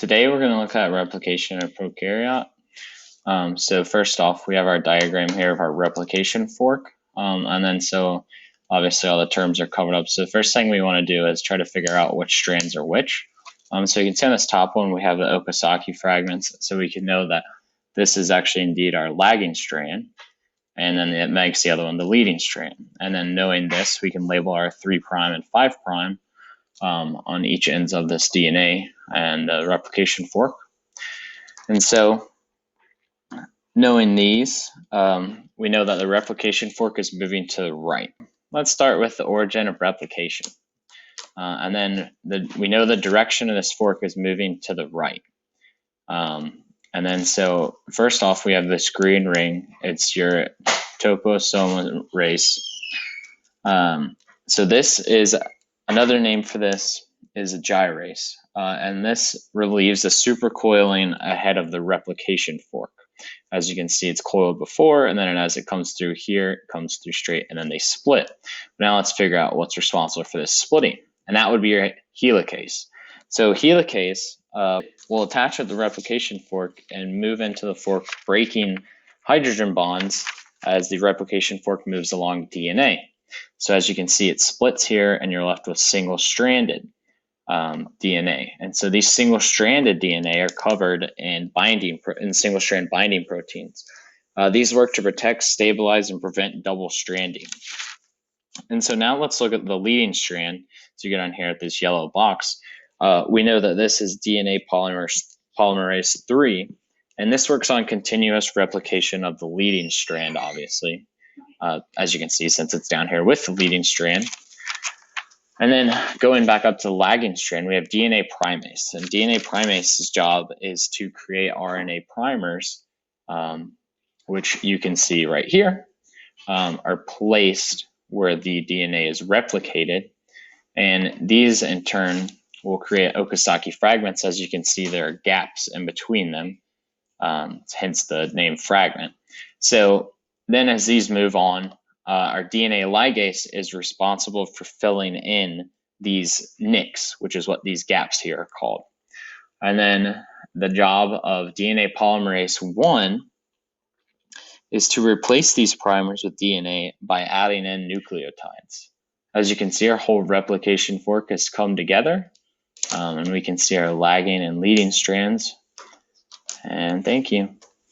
Today we're going to look at replication of prokaryote. So first off, we have our diagram here of our replication fork. And then so obviously all the terms are covered up. So the first thing we want to do is try to figure out which strands are which. So you can see on this top one, we have the Okazaki fragments. So we can know that this is actually indeed our lagging strand. And then it makes the other one the leading strand. And then knowing this, we can label our 3' and 5' on each ends of this DNA and the replication fork. And so knowing these, we know that the replication fork is moving to the right. Let's start with the origin of replication. And then we know the direction of this fork is moving to the right. And then so first off, we have this green ring. It's your topoisomerase. So this is another name for this is a gyrase. And this relieves the supercoiling ahead of the replication fork. As you can see, it's coiled before, and then as it comes through here, it comes through straight, and then they split. Now let's figure out what's responsible for this splitting, and that would be your helicase. So helicase will attach at the replication fork and move into the fork, breaking hydrogen bonds as the replication fork moves along DNA. So as you can see, it splits here, and you're left with single-stranded DNA. And so these single-stranded DNA are covered in single-strand binding proteins. These work to protect, stabilize, and prevent double stranding. And so now let's look at the leading strand. So you get on here at this yellow box. We know that this is DNA polymerase 3, and this works on continuous replication of the leading strand, obviously, as you can see, since it's down here with the leading strand. And then going back up to the lagging strand, we have DNA primase. And DNA primase's job is to create RNA primers, which you can see right here, are placed where the DNA is replicated. And these, in turn, will create Okazaki fragments. As you can see, there are gaps in between them, hence the name fragment. So then as these move on, our DNA ligase is responsible for filling in these nicks, which is what these gaps here are called. And then the job of DNA polymerase 1 is to replace these primers with DNA by adding in nucleotides. As you can see, our whole replication fork has come together, and we can see our lagging and leading strands. And thank you.